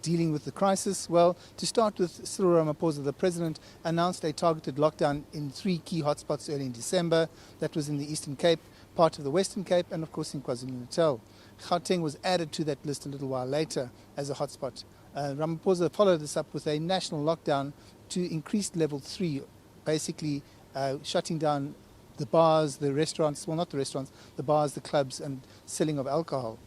dealing with the crisis? Well, to start with, Cyril Ramaphosa, the president, announced a targeted lockdown in 3 key hotspots early in December. That was in the Eastern Cape, part of the Western Cape, and of course in KwaZulu-Natal. Gauteng was added to that list a little while later as a hotspot. Ramaphosa followed this up with a national lockdown to increase level 3, basically shutting down the bars, the restaurants, well not the restaurants, the bars, the clubs and selling of alcohol.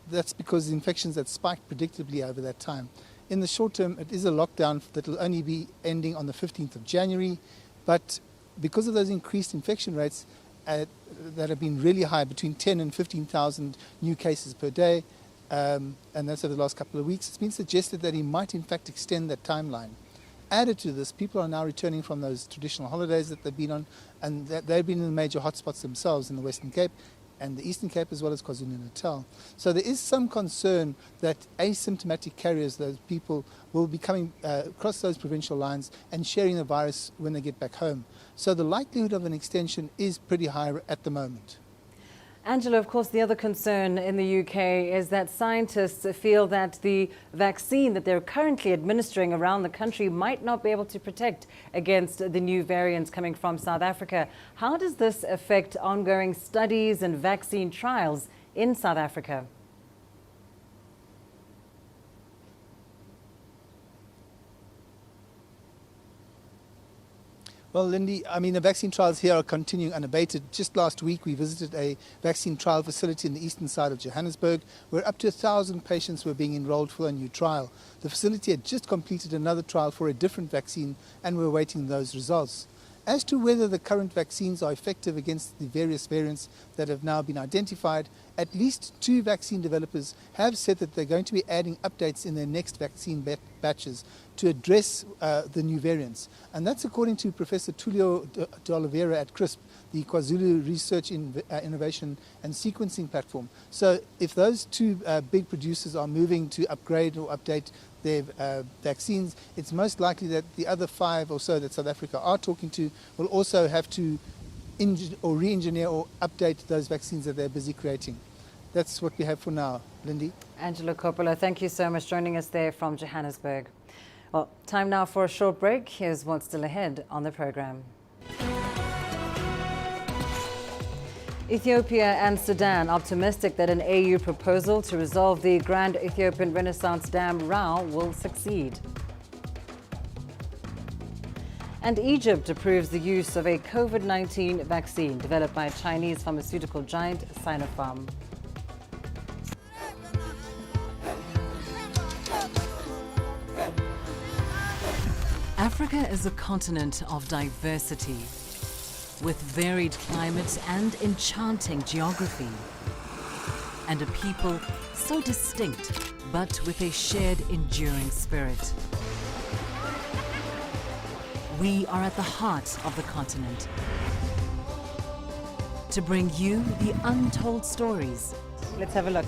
That's because infections had spiked predictably over that time. In the short term, it is a lockdown that will only be ending on the 15th of January, but because of those increased infection rates that have been really high, between 10 and 15,000 new cases per day, and that's over the last couple of weeks, it's been suggested that he might in fact extend that timeline. Added to this, people are now returning from those traditional holidays that they've been on, and they've been in the major hotspots themselves in the Western Cape and the Eastern Cape as well as KwaZulu-Natal. So there is some concern that asymptomatic carriers, those people, will be coming across those provincial lines and sharing the virus when they get back home. So the likelihood of an extension is pretty high at the moment. Angela, of course, the other concern in the UK is that scientists feel that the vaccine that they're currently administering around the country might not be able to protect against the new variants coming from South Africa. How does this affect ongoing studies and vaccine trials in South Africa? Well, Lindy, I mean, the vaccine trials here are continuing unabated. Just last week, we visited a vaccine trial facility in the eastern side of Johannesburg, where up to 1,000 patients were being enrolled for a new trial. The facility had just completed another trial for a different vaccine, and we're awaiting those results. As to whether the current vaccines are effective against the various variants that have now been identified, at least 2 vaccine developers have said that they're going to be adding updates in their next vaccine batches to address the new variants. And that's according to Professor Tulio de Oliveira at CRISP, the KwaZulu Research Innovation and Sequencing Platform. So if those 2 big producers are moving to upgrade or update their vaccines, it's most likely that the other 5 or so that South Africa are talking to will also have to re-engineer or update those vaccines that they're busy creating. That's what we have for now. Lindy? Angela Coppola, thank you so much joining us there from Johannesburg. Well, time now for a short break. Here's what's still ahead on the program. Ethiopia and Sudan optimistic that an AU proposal to resolve the Grand Ethiopian Renaissance Dam row will succeed. And Egypt approves the use of a COVID-19 vaccine developed by Chinese pharmaceutical giant Sinopharm. Africa is a continent of diversity, with varied climates and enchanting geography, and a people so distinct, but with a shared enduring spirit. We are at the heart of the continent to bring you the untold stories. Let's have a look.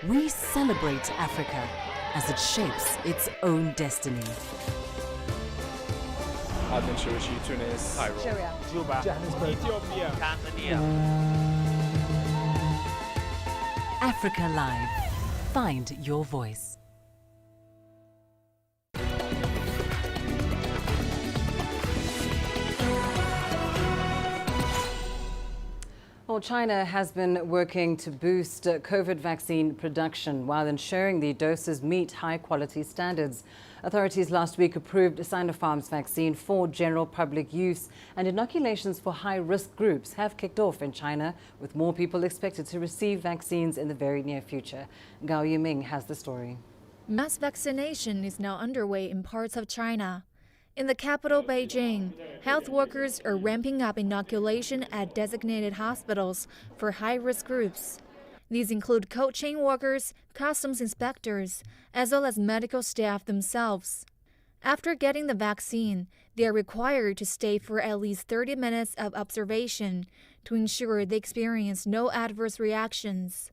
We celebrate Africa as it shapes its own destiny. I've been Tunis, Cairo, Juba, Johannesburg, Ethiopia, Tanzania. Africa Live. Find your voice. Well, China has been working to boost COVID vaccine production while ensuring the doses meet high-quality standards. Authorities last week approved Sinopharm's vaccine for general public use, and inoculations for high-risk groups have kicked off in China, with more people expected to receive vaccines in the very near future. Gao Yiming has the story. Mass vaccination is now underway in parts of China. In the capital, Beijing, health workers are ramping up inoculation at designated hospitals for high-risk groups. These include cold chain workers, customs inspectors, as well as medical staff themselves. After getting the vaccine, they are required to stay for at least 30 minutes of observation to ensure they experience no adverse reactions.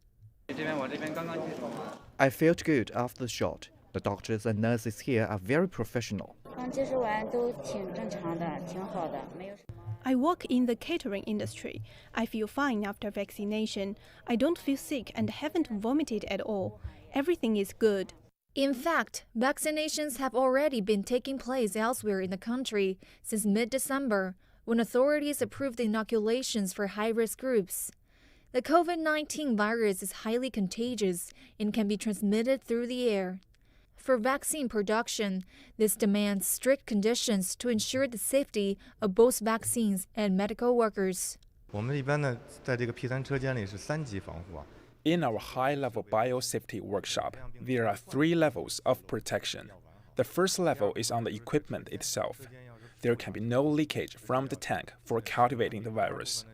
I felt good after the shot. The doctors and nurses here are very professional. I work in the catering industry. I feel fine after vaccination. I don't feel sick and haven't vomited at all. Everything is good. In fact, vaccinations have already been taking place elsewhere in the country since mid-December, when authorities approved inoculations for high-risk groups. The COVID-19 virus is highly contagious and can be transmitted through the air. For vaccine production, this demands strict conditions to ensure the safety of both vaccines and medical workers. 我们一般呢，在这个 P3 车间里是3级防护啊。 In our high-level biosafety workshop, there are 3 levels of protection. The first level is on the equipment itself. There can be no leakage from the tank for cultivating the virus.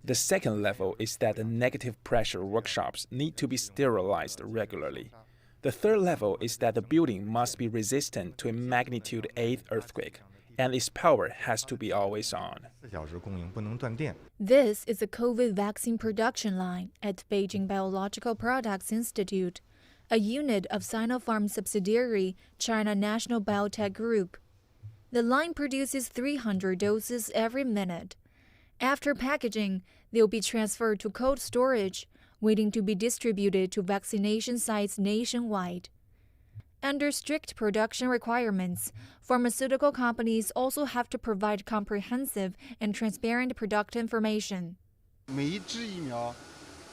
The second level is that the negative pressure workshops need to be sterilized regularly. The third level is that the building must be resistant to a magnitude 8 earthquake, and its power has to be always on. 4小时供应不能断电。 This is the COVID vaccine production line at Beijing Biological Products Institute, a unit of Sinopharm subsidiary China National Biotech Group. The line produces 300 doses every minute. After packaging, they'll be transferred to cold storage, waiting to be distributed to vaccination sites nationwide. Under strict production requirements, pharmaceutical companies also have to provide comprehensive and transparent product information. 每一支疫苗，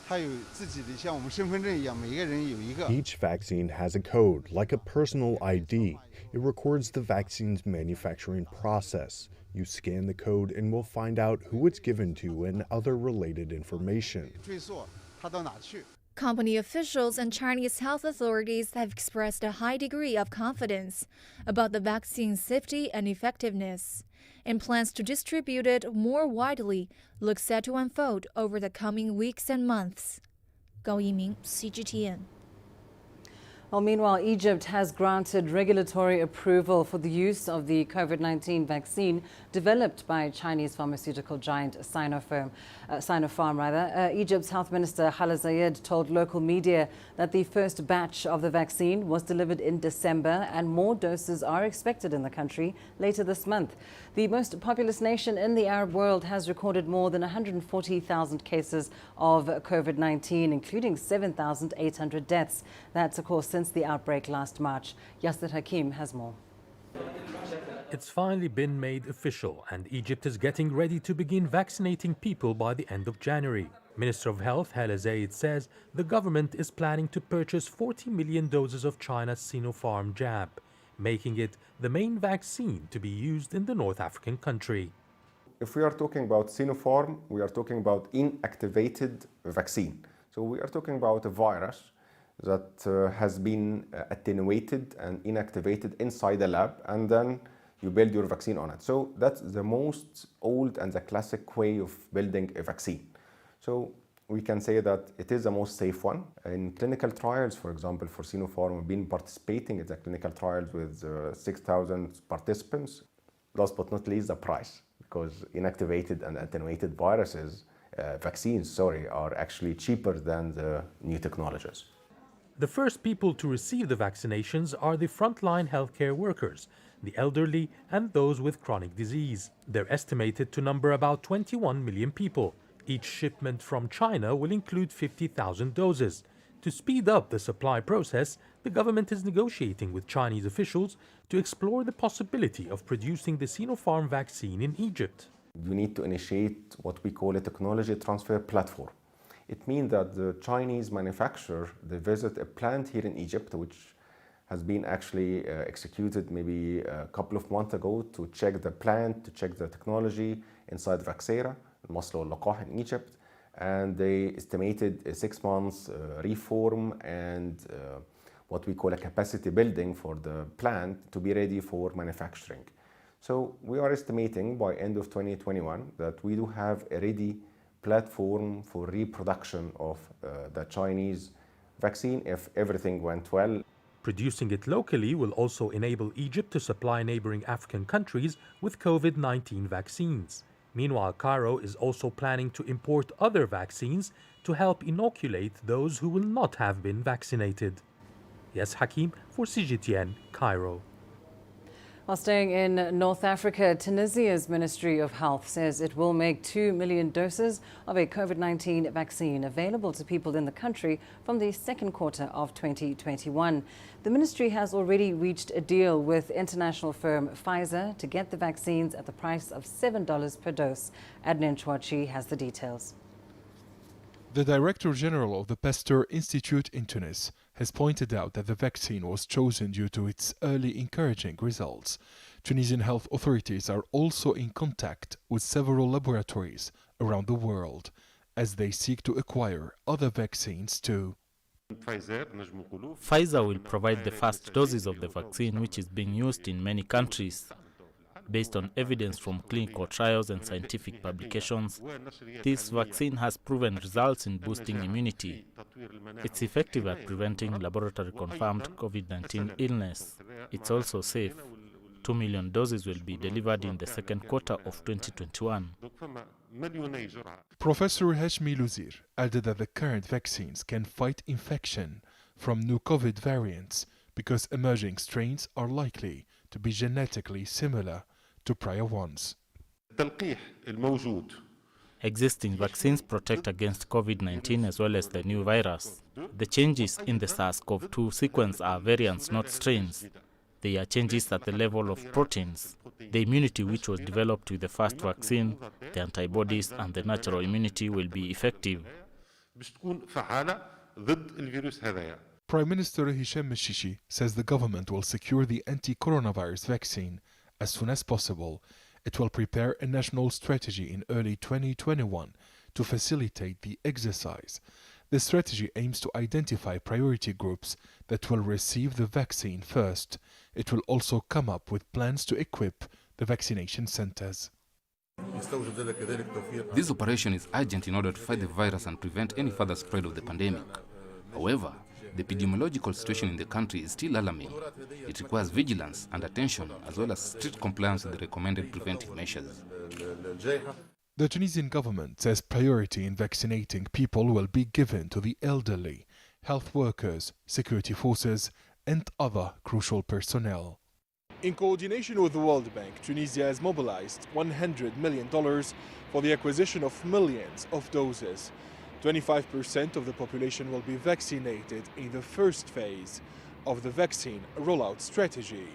它有自己的像我们身份证一样，每个人有一个。 Each vaccine has a code, like a personal ID. It records the vaccine's manufacturing process. You scan the code and we'll find out who it's given to and other related information. 追溯它到哪去。 Company officials and Chinese health authorities have expressed a high degree of confidence about the vaccine's safety and effectiveness, and plans to distribute it more widely look set to unfold over the coming weeks and months. Gao Yiming, CGTN. Well, meanwhile, Egypt has granted regulatory approval for the use of the COVID-19 vaccine developed by Chinese pharmaceutical giant Sinopharm. Egypt's Health Minister Hala Zayed told local media that the first batch of the vaccine was delivered in December and more doses are expected in the country later this month. The most populous nation in the Arab world has recorded more than 140,000 cases of COVID-19, including 7,800 deaths. That's, of course, since the outbreak last March. Yasir Hakim has more. It's finally been made official, and Egypt is getting ready to begin vaccinating people by the end of January. Minister of Health Hala Zayed says the government is planning to purchase 40 million doses of China's Sinopharm jab, making it the main vaccine to be used in the North African country. If we are talking about Sinopharm, we are talking about inactivated vaccine. So we are talking about a virus that has been attenuated and inactivated inside the lab, and then you build your vaccine on it. So that's the most old and the classic way of building a vaccine. So we can say that it is the most safe one. In clinical trials, for example, for Sinopharm, we've been participating in the clinical trials with 6,000 participants. Last but not least, the price, because inactivated and attenuated vaccines, are actually cheaper than the new technologies. The first people to receive the vaccinations are the frontline healthcare workers, the elderly and those with chronic disease. They're estimated to number about 21 million people. Each shipment from China will include 50,000 doses. To speed up the supply process, the government is negotiating with Chinese officials to explore the possibility of producing the Sinopharm vaccine in Egypt. You need to initiate what we call a technology transfer platform. It means that the Chinese manufacturer, they visit a plant here in Egypt, which has been actually executed maybe a couple of months ago, to check the plant, to check the technology inside Vaxera, Maslow al-Laqah in Egypt. And they estimated a 6 months reform and what we call a capacity building for the plant to be ready for manufacturing. So we are estimating by end of 2021 that we do have a ready platform for reproduction of the Chinese vaccine if everything went well. Producing it locally will also enable Egypt to supply neighboring African countries with COVID-19 vaccines. Meanwhile, Cairo is also planning to import other vaccines to help inoculate those who will not have been vaccinated. Yes, Hakim for CGTN, Cairo. While staying in North Africa, Tunisia's Ministry of Health says it will make 2 million doses of a COVID-19 vaccine available to people in the country from the second quarter of 2021. The ministry has already reached a deal with international firm Pfizer to get the vaccines at the price of $7 per dose. Adnan Chouachi has the details. The Director General of the Pasteur Institute in Tunis has pointed out that the vaccine was chosen due to its early encouraging results. Tunisian health authorities are also in contact with several laboratories around the world as they seek to acquire other vaccines too. Pfizer will provide the first doses of the vaccine, which is being used in many countries. Based on evidence from clinical trials and scientific publications, this vaccine has proven results in boosting immunity. It's effective at preventing laboratory-confirmed COVID-19 illness. It's also safe. 2 million doses will be delivered in the second quarter of 2021. Professor Hashmi Luzir added that the current vaccines can fight infection from new COVID variants because emerging strains are likely to be genetically similar to prior ones. Existing vaccines protect against COVID-19 as well as the new virus. The changes in the SARS-CoV-2 sequence are variants, not strains. They are changes at the level of proteins. The immunity which was developed with the first vaccine, the antibodies and the natural immunity will be effective. Prime Minister Hisham Meshishi says the government will secure the anti-coronavirus vaccine as soon as possible. It will prepare a national strategy in early 2021 to facilitate the exercise. The strategy aims to identify priority groups that will receive the vaccine first. It will also come up with plans to equip the vaccination centers. This operation is urgent in order to fight the virus and prevent any further spread of the pandemic. However, the epidemiological situation in the country is still alarming. It requires vigilance and attention as well as strict compliance with the recommended preventive measures. The Tunisian government says priority in vaccinating people will be given to the elderly, health workers, security forces, and other crucial personnel. In coordination with the World Bank, Tunisia has mobilized $100 million for the acquisition of millions of doses. 25% of the population will be vaccinated in the first phase of the vaccine rollout strategy.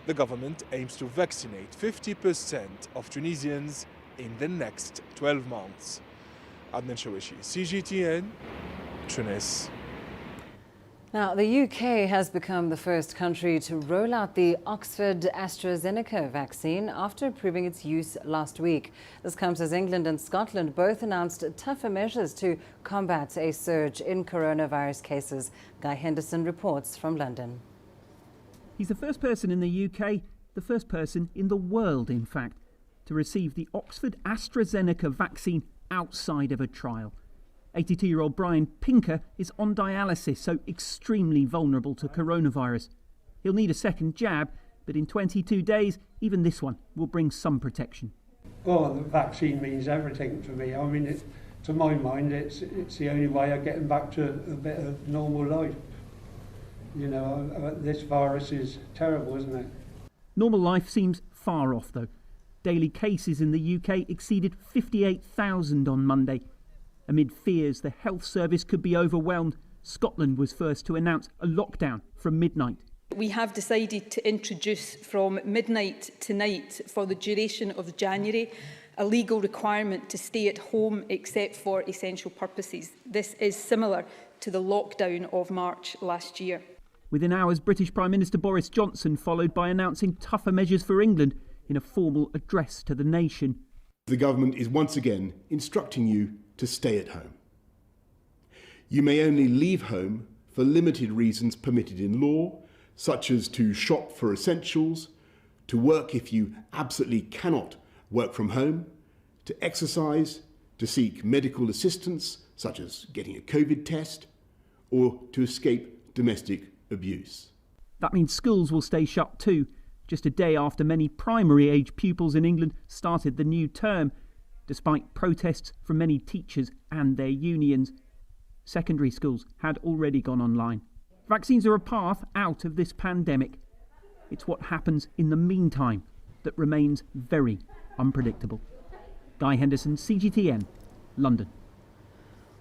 The government aims to vaccinate 50% of Tunisians in the next 12 months. Adnan Chouachi, CGTN, Tunis. Now, the UK has become the first country to roll out the Oxford AstraZeneca vaccine after approving its use last week. This comes as England and Scotland both announced tougher measures to combat a surge in coronavirus cases. Guy Henderson reports from London. He's the first person in the UK, the first person in the world, in fact, to receive the Oxford AstraZeneca vaccine outside of a trial. 82-year-old Brian Pinker is on dialysis, so extremely vulnerable to coronavirus. He'll need a second jab, but in 22 days, even this one will bring some protection. Well, the vaccine means everything to me. I mean, to my mind, it's the only way of getting back to a bit of normal life. You know, this virus is terrible, isn't it? Normal life seems far off, though. Daily cases in the UK exceeded 58,000 on Monday. Amid fears the health service could be overwhelmed, Scotland was first to announce a lockdown from midnight. We have decided to introduce from midnight tonight for the duration of January a legal requirement to stay at home except for essential purposes. This is similar to the lockdown of March last year. Within hours, British Prime Minister Boris Johnson followed by announcing tougher measures for England in a formal address to the nation. The government is once again instructing you to stay at home. You may only leave home for limited reasons permitted in law, such as to shop for essentials, to work if you absolutely cannot work from home, to exercise, to seek medical assistance, such as getting a COVID test, or to escape domestic abuse. That means schools will stay shut too, just a day after many primary-age pupils in England started the new term, despite protests from many teachers and their unions. Secondary schools had already gone online. Vaccines are a path out of this pandemic. It's what happens in the meantime that remains very unpredictable. Guy Henderson, CGTN, London.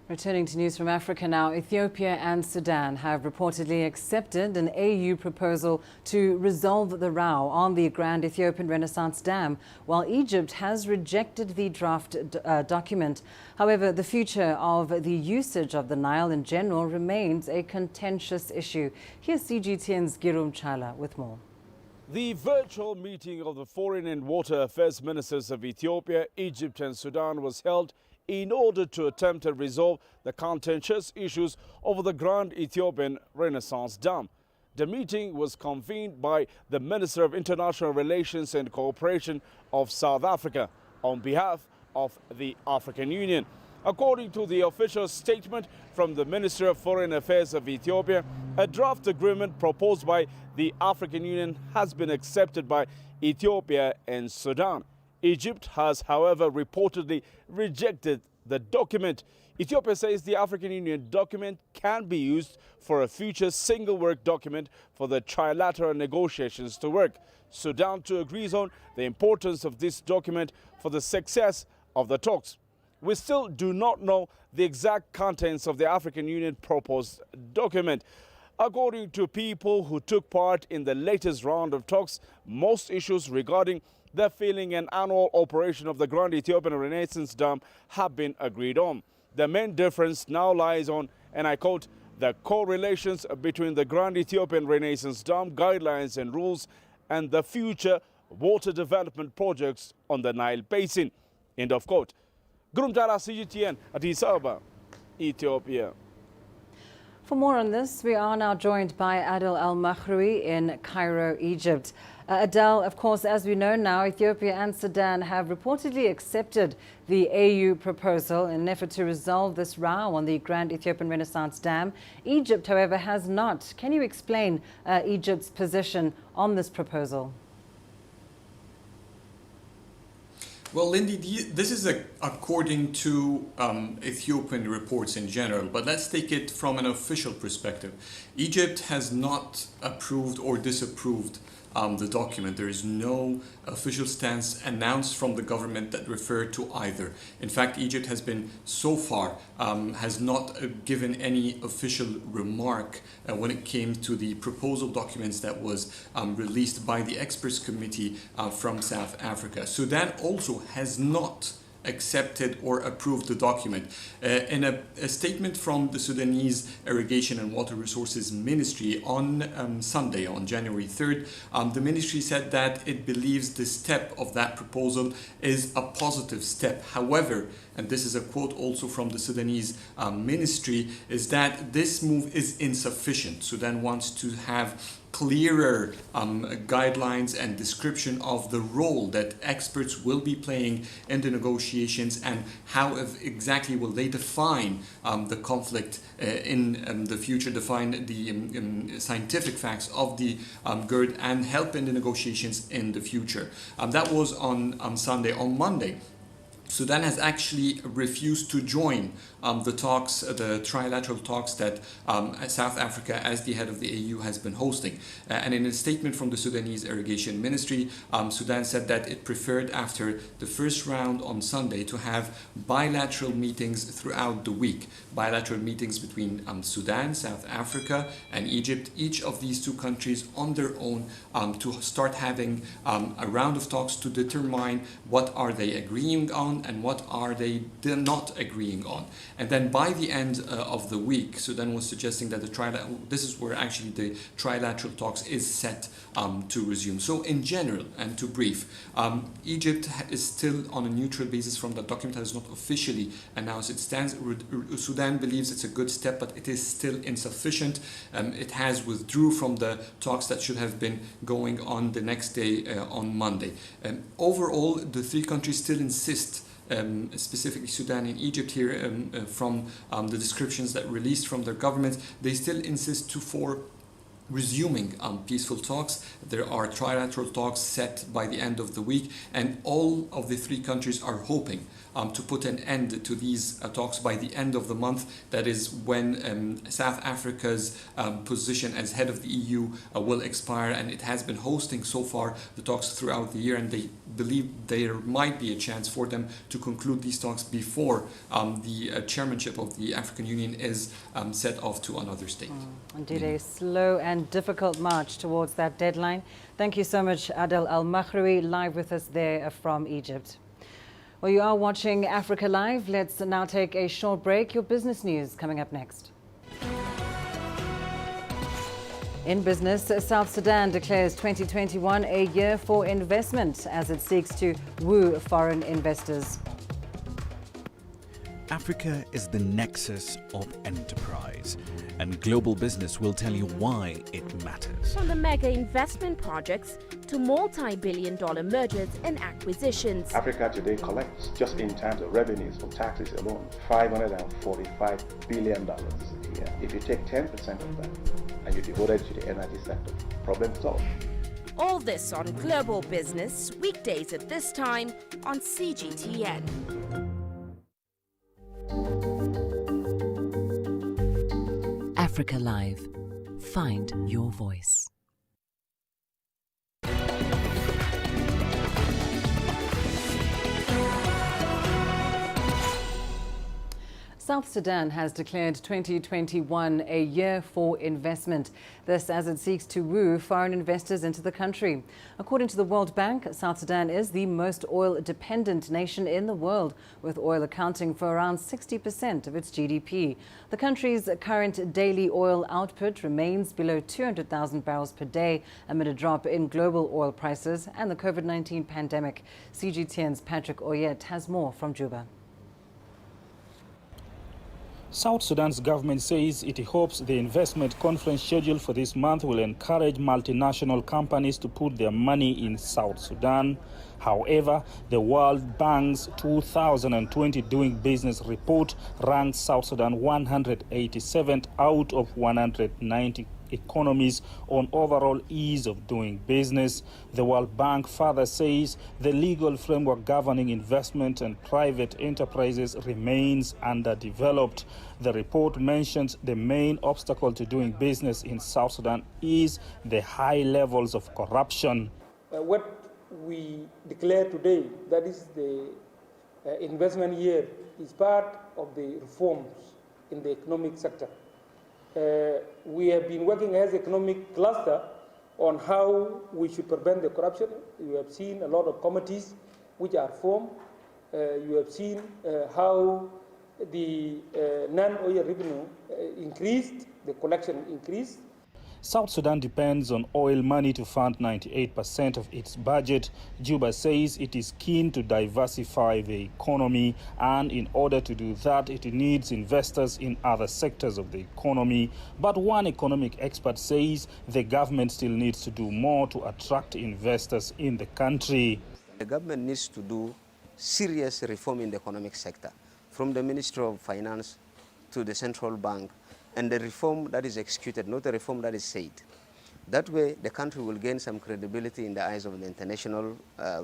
Returning to news from Africa now, Ethiopia and Sudan have reportedly accepted an AU proposal to resolve the row on the Grand Ethiopian Renaissance Dam, while Egypt has rejected the draft document. However, the future of the usage of the Nile in general remains a contentious issue. Here's CGTN's Girum Chala with more. The virtual meeting of the Foreign and Water Affairs Ministers of Ethiopia, Egypt and Sudan was held in order to attempt to resolve the contentious issues over the Grand Ethiopian Renaissance Dam. The meeting was convened by the Minister of International Relations and Cooperation of South Africa on behalf of the African Union. According to the official statement from the Minister of Foreign Affairs of Ethiopia, a draft agreement proposed by the African Union has been accepted by Ethiopia and Sudan. Egypt has, however, reportedly rejected the document. Ethiopia says the African Union document can be used for a future single work document for the trilateral negotiations to work. Sudan too agrees on the importance of this document for the success of the talks. We still do not know the exact contents of the African Union proposed document. According to people who took part in the latest round of talks, most issues regarding the filling and annual operation of the Grand Ethiopian Renaissance Dam have been agreed on. The main difference now lies on, and I quote, the correlations between the Grand Ethiopian Renaissance Dam guidelines and rules and the future water development projects on the Nile Basin. End of quote. Gurumjara, CGTN, Addis Ababa, Ethiopia. For more on this, we are now joined by Adel Al-Makhroui in Cairo, Egypt. Adel, of course, as we know now, Ethiopia and Sudan have reportedly accepted the AU proposal in an effort to resolve this row on the Grand Ethiopian Renaissance Dam. Egypt, however, has not. Can you explain Egypt's position on this proposal? Well, Lindy, this is according to Ethiopian reports in general, but let's take it from an official perspective. Egypt has not approved or disapproved the document. There is no official stance announced from the government that refer to either. In fact, Egypt has been so far has not given any official remark when it came to the proposal documents that was released by the experts committee from South Africa. Sudan also has not accepted or approved the document. In a statement from the Sudanese Irrigation and Water Resources Ministry on Sunday, on January 3rd, the ministry said that it believes the step of that proposal is a positive step. However, and this is a quote also from the Sudanese ministry, is that this move is insufficient. Sudan wants to have clearer guidelines and description of the role that experts will be playing in the negotiations and how exactly will they define the conflict in the future, define the scientific facts of the GERD and help in the negotiations in the future. That was on Sunday. On Monday, Sudan has actually refused to join the talks, the trilateral talks that South Africa, as the head of the AU, has been hosting. And in a statement from the Sudanese Irrigation Ministry, Sudan said that it preferred, after the first round on Sunday, to have bilateral meetings throughout the week. Bilateral meetings between Sudan, South Africa, and Egypt, each of these two countries on their own, to start having a round of talks to determine what are they agreeing on and what are they not agreeing on. And then by the end of the week, Sudan was suggesting that this is where actually the trilateral talks is set to resume. So in general, and to brief, Egypt is still on a neutral basis from the document, has not officially announced its stance. Sudan believes it's a good step, but it is still insufficient. It has withdrew from the talks that should have been going on the next day on Monday. Overall, the three countries still insist, specifically Sudan and Egypt here, from the descriptions that released from their governments, they still insist for resuming peaceful talks. There are trilateral talks set by the end of the week, and all of the three countries are hoping to put an end to these talks by the end of the month. That is when South Africa's position as head of the EU will expire, and it has been hosting so far the talks throughout the year, and they believe there might be a chance for them to conclude these talks before the chairmanship of the African Union is set off to another state. Indeed, a slow and difficult march towards that deadline. Thank you so much, Adel Al-Makhraoui, live with us there from Egypt. Well, you are watching Africa Live. Let's now take a short break. Your business news coming up next. In business, South Sudan declares 2021 a year for investment as it seeks to woo foreign investors. Africa is the nexus of enterprise, and global business will tell you why it matters. From the mega investment projects to multi-billion-dollar mergers and acquisitions. Africa today collects, just in terms of revenues from taxes alone, $545 billion a year. If you take 10% of that and you devote it to the energy sector, problem solved. All this on Global Business, weekdays at this time on CGTN. Africa Live. Find your voice. South Sudan has declared 2021 a year for investment. This as it seeks to woo foreign investors into the country. According to the World Bank, South Sudan is the most oil-dependent nation in the world, with oil accounting for around 60% of its GDP. The country's current daily oil output remains below 200,000 barrels per day amid a drop in global oil prices and the COVID-19 pandemic. CGTN's Patrick Oyet has more from Juba. South Sudan's government says it hopes the investment conference scheduled for this month will encourage multinational companies to put their money in South Sudan. However, the World Bank's 2020 Doing Business report ranks South Sudan 187th out of 190 economies on overall ease of doing business. The World Bank further says the legal framework governing investment and private enterprises remains underdeveloped. The report mentions the main obstacle to doing business in South Sudan is the high levels of corruption. What we declare today, that is the investment year, is part of the reforms in the economic sector. We have been working as economic cluster on how we should prevent the corruption. You have seen a lot of committees which are formed. You have seen how the non-oil revenue increased, the collection increased. South Sudan depends on oil money to fund 98% of its budget. Juba says it is keen to diversify the economy, and in order to do that, it needs investors in other sectors of the economy. But one economic expert says the government still needs to do more to attract investors in the country. The government needs to do serious reform in the economic sector, from the Ministry of Finance to the central bank, and the reform that is executed, not the reform that is said. That way, the country will gain some credibility in the eyes of the international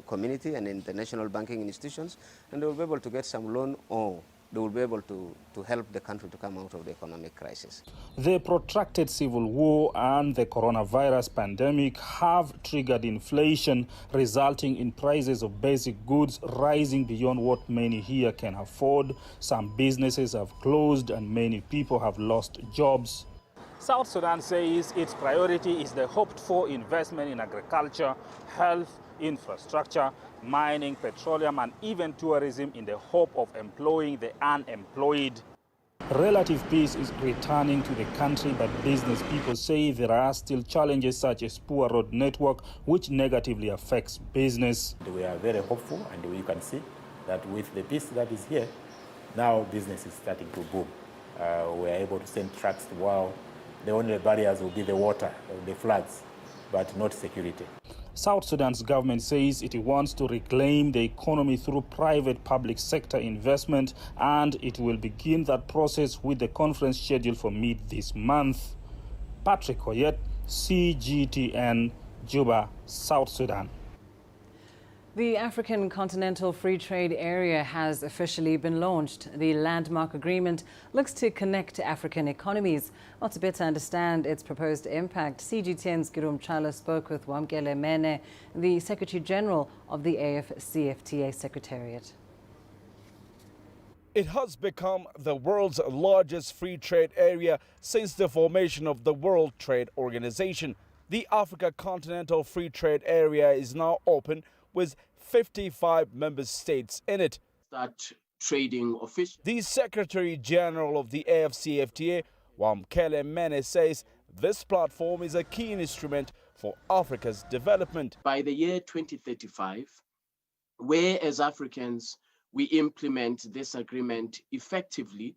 community and international banking institutions, and they will be able to get some loan, or they will be able to help the country to come out of the economic crisis. The protracted civil war and the coronavirus pandemic have triggered inflation, resulting in prices of basic goods rising beyond what many here can afford. Some businesses have closed and many people have lost jobs. South Sudan says its priority is the hoped-for investment in agriculture, health, infrastructure, mining, petroleum, and even tourism in the hope of employing the unemployed. Relative peace is returning to the country, but business people say there are still challenges such as poor road network, which negatively affects business. We are very hopeful, and we can see that with the peace that is here, now business is starting to boom. We are able to send trucks to wow. The only barriers will be the water, the floods, but not security. South Sudan's government says it wants to reclaim the economy through private-public sector investment, and it will begin that process with the conference scheduled for mid this month. Patrick Oyet, CGTN, Juba, South Sudan. The African Continental Free Trade Area has officially been launched. The landmark agreement looks to connect African economies. Well, to better understand its proposed impact, CGTN's Girum Chala spoke with Wamkele Mene, the Secretary General of the AFCFTA Secretariat. It has become the world's largest free trade area since the formation of the World Trade Organization. The Africa Continental Free Trade Area is now open with 55 member states in it. Start trading officially. The Secretary General of the AFCFTA, Wamkele Mene, says this platform is a key instrument for Africa's development. By the year 2035, where as Africans we implement this agreement effectively,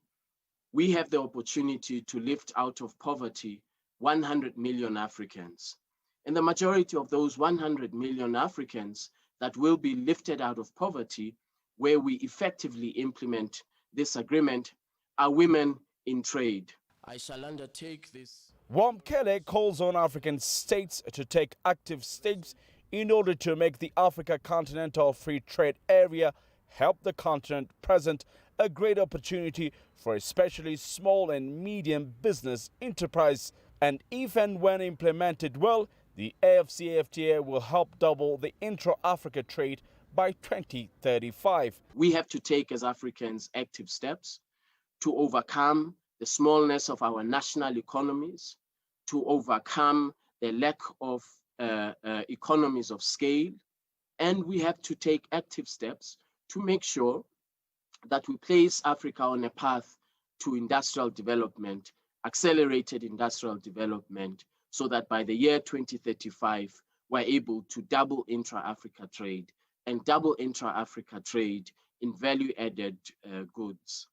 we have the opportunity to lift out of poverty 100 million Africans. And the majority of those 100 million Africans that will be lifted out of poverty, where we effectively implement this agreement, are women in trade. I shall undertake this. Wamkele calls on African states to take active steps in order to make the Africa Continental Free Trade Area help the continent present a great opportunity for especially small and medium business enterprise. And if and when implemented well, the AFCFTA will help double the intra-Africa trade by 2035. We have to take as Africans active steps to overcome the smallness of our national economies, to overcome the lack of economies of scale, and we have to take active steps to make sure that we place Africa on a path to industrial development, accelerated industrial development, so that by the year 2035, we're able to double intra-Africa trade and double intra-Africa trade in value-added goods.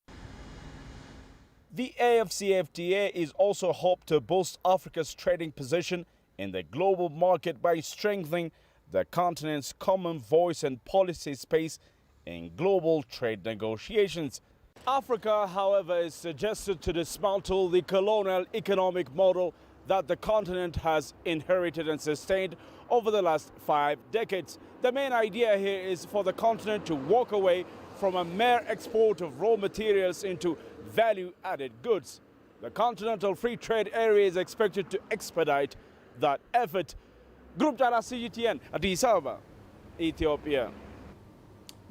The AFCFTA is also hoped to boost Africa's trading position in the global market by strengthening the continent's common voice and policy space in global trade negotiations. Africa, however, is suggested to dismantle the colonial economic model that the continent has inherited and sustained over the last 5 decades. The main idea here is for the continent to walk away from a mere export of raw materials into value-added goods. The Continental Free Trade Area is expected to expedite that effort. Group Data CGTN, Addis Ababa, Ethiopia.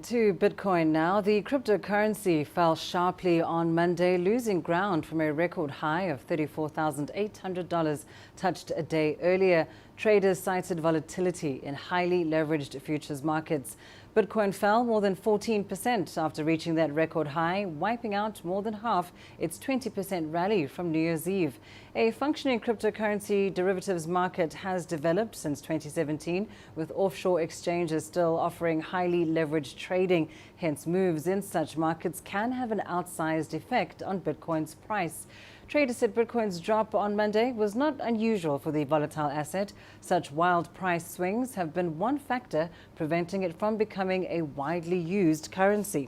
To Bitcoin now. The cryptocurrency fell sharply on Monday, losing ground from a record high of $34,800 touched a day earlier. Traders cited volatility in highly leveraged futures markets. Bitcoin fell more than 14% after reaching that record high, wiping out more than half its 20% rally from New Year's Eve. A functioning cryptocurrency derivatives market has developed since 2017, with offshore exchanges still offering highly leveraged trading. Hence, moves in such markets can have an outsized effect on Bitcoin's price. Traders said Bitcoin's drop on Monday was not unusual for the volatile asset. Such wild price swings have been one factor preventing it from becoming a widely used currency.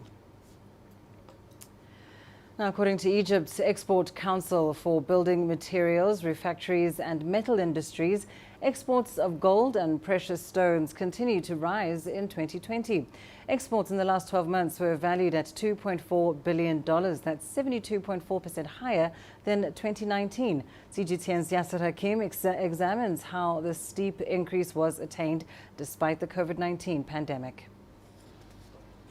Now, according to Egypt's Export Council for Building Materials, Refractories and Metal Industries, exports of gold and precious stones continue to rise in 2020. Exports in the last 12 months were valued at $2.4 billion. That's 72.4% higher than 2019. CGTN's Yasser Hakim examines how the steep increase was attained despite the COVID-19 pandemic.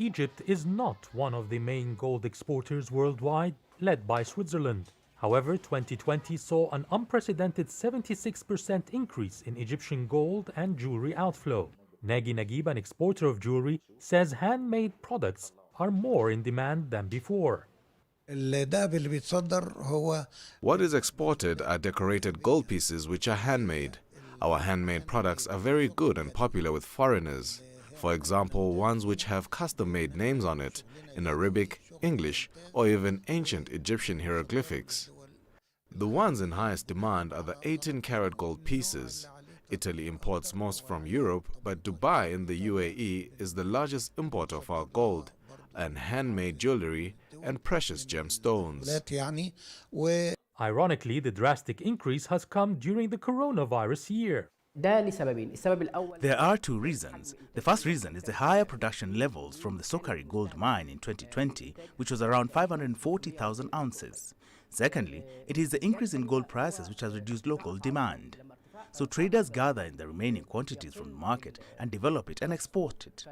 Egypt is not one of the main gold exporters worldwide, led by Switzerland. However, 2020 saw an unprecedented 76% increase in Egyptian gold and jewelry outflow. Nagi Nagib, an exporter of jewelry, says handmade products are more in demand than before. What is exported are decorated gold pieces which are handmade. Our handmade products are very good and popular with foreigners. For example, ones which have custom-made names on it in Arabic, English, or even ancient Egyptian hieroglyphics. The ones in highest demand are the 18-karat gold pieces. Italy imports most from Europe, but Dubai in the UAE is the largest importer of our gold and handmade jewelry and precious gemstones. Ironically, the drastic increase has come during the coronavirus year. There are two reasons. The first reason is the higher production levels from the Sokari gold mine in 2020, which was around 540,000 ounces. Secondly, it is the increase in gold prices which has reduced local demand. So traders gather in the remaining quantities from the market and develop it and export it.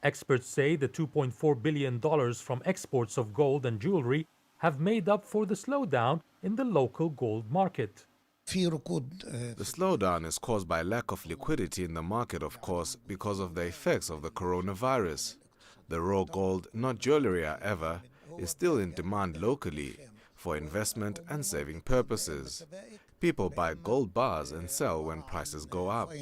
Experts say the $2.4 billion from exports of gold and jewelry have made up for the slowdown in the local gold market. The slowdown is caused by lack of liquidity in the market, of course, because of the effects of the coronavirus. The raw gold, not jewelry however, is still in demand locally for investment and saving purposes. People buy gold bars and sell when prices go up.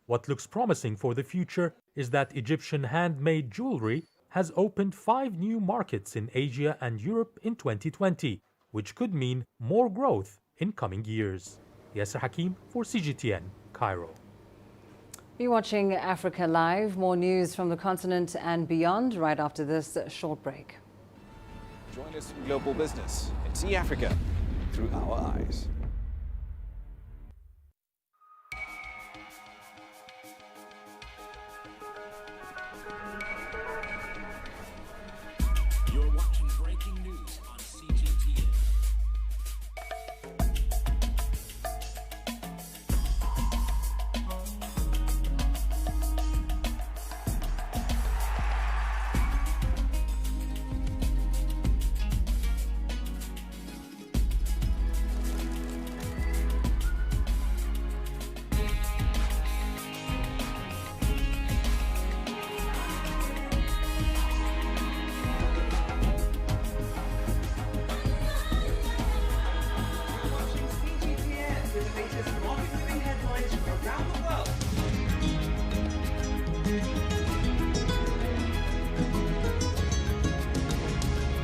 What looks promising for the future is that Egyptian handmade jewelry has opened 5 new markets in Asia and Europe in 2020, which could mean more growth in coming years. Yasser Hakim for CGTN, Cairo. You're watching Africa Live. More news from the continent and beyond right after this short break. Join us in global business and see Africa through our eyes. You're watching breaking news on CGTN.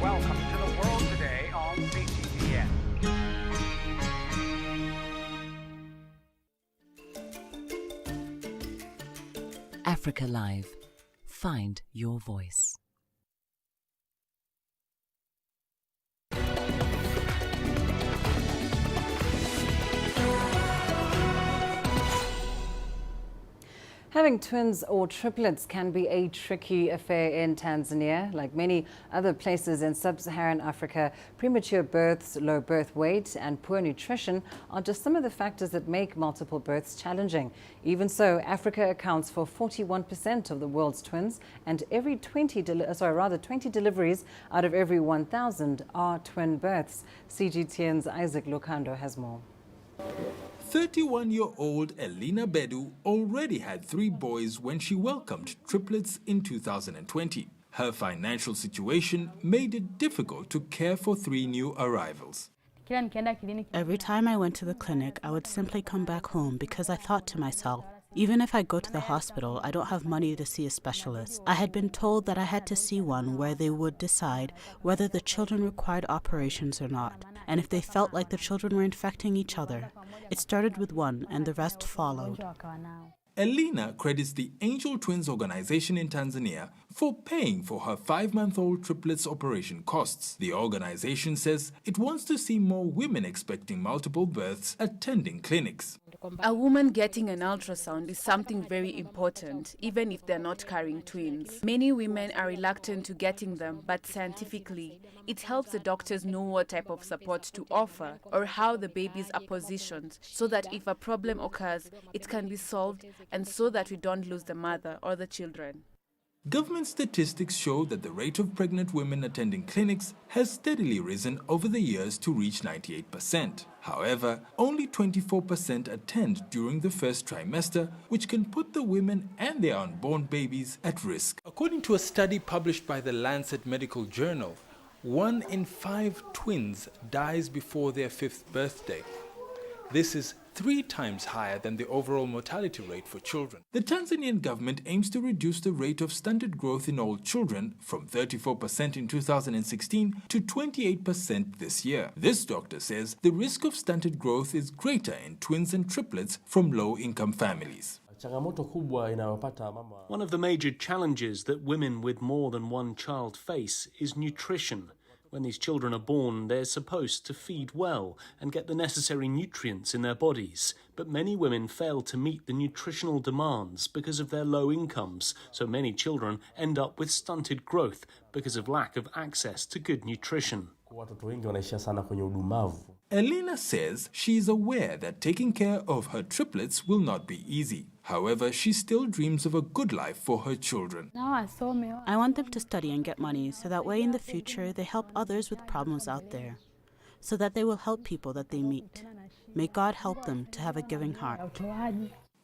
Welcome to the world today on CGTN. Africa Live. Find your voice. Having twins or triplets can be a tricky affair in Tanzania. Like many other places in sub-Saharan Africa, premature births, low birth weight and poor nutrition are just some of the factors that make multiple births challenging. Even so, Africa accounts for 41% of the world's twins, and every 20 deliveries out of every 1,000 are twin births. CGTN's Isaac Lukando has more. 31-year-old Elina Bedu already had 3 boys when she welcomed triplets in 2020. Her financial situation made it difficult to care for 3 new arrivals. Every time I went to the clinic, I would simply come back home because I thought to myself, even if I go to the hospital, I don't have money to see a specialist. I had been told that I had to see one where they would decide whether the children required operations or not, and if they felt like the children were infecting each other. It started with one, and the rest followed. Elina credits the Angel Twins organization in Tanzania for paying for her 5-month-old triplets operation costs. The organization says it wants to see more women expecting multiple births attending clinics. A woman getting an ultrasound is something very important, even if they're not carrying twins. Many women are reluctant to getting them, but scientifically, it helps the doctors know what type of support to offer or how the babies are positioned, so that if a problem occurs, it can be solved, and so that we don't lose the mother or the children. Government statistics show that the rate of pregnant women attending clinics has steadily risen over the years to reach 98%. However, only 24% attend during the first trimester, which can put the women and their unborn babies at risk. According to a study published by the Lancet Medical Journal, 1 in 5 twins dies before their 5th birthday. This is 3 times higher than the overall mortality rate for children. The Tanzanian government aims to reduce the rate of stunted growth in all children from 34% in 2016 to 28% this year. This doctor says the risk of stunted growth is greater in twins and triplets from low-income families. One of the major challenges that women with more than one child face is nutrition. When these children are born, they're supposed to feed well and get the necessary nutrients in their bodies. But many women fail to meet the nutritional demands because of their low incomes, so many children end up with stunted growth because of lack of access to good nutrition. Elena says she is aware that taking care of her triplets will not be easy. However, she still dreams of a good life for her children. I want them to study and get money so that way in the future they help others with problems out there, so that they will help people that they meet. May God help them to have a giving heart.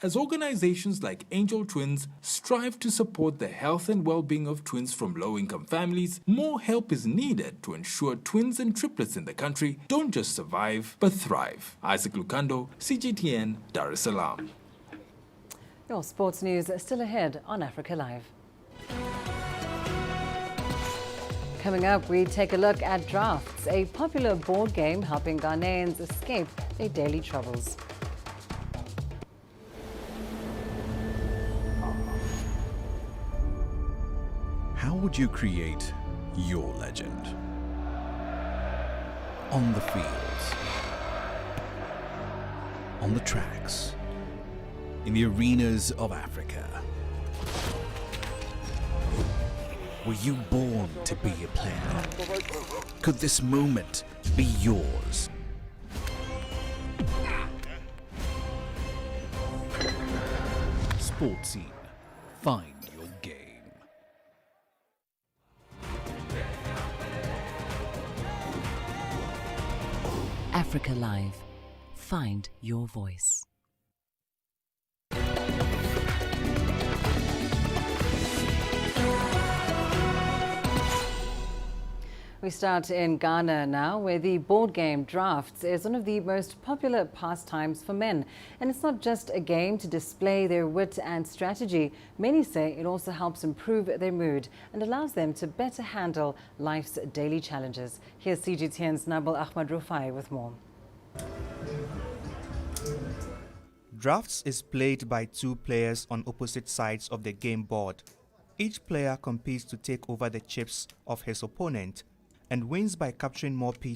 As organizations like Angel Twins strive to support the health and well-being of twins from low-income families, more help is needed to ensure twins and triplets in the country don't just survive, but thrive. Isaac Lukando, CGTN, Dar es Salaam. Your sports news still ahead on Africa Live. Coming up, we take a look at drafts, a popular board game helping Ghanaians escape their daily troubles. How would you create your legend? On the fields, on the tracks, in the arenas of Africa. Were you born to be a player? Could this moment be yours? Sports Scene. Find your game. Africa Live. Find your voice. We start in Ghana now, where the board game drafts is one of the most popular pastimes for men. And it's not just a game to display their wit and strategy. Many say it also helps improve their mood and allows them to better handle life's daily challenges. Here's CGTN's Nabil Ahmad Rufai with more. Drafts is played by two players on opposite sides of the game board. Each player competes to take over the chips of his opponent and wins by capturing more pieces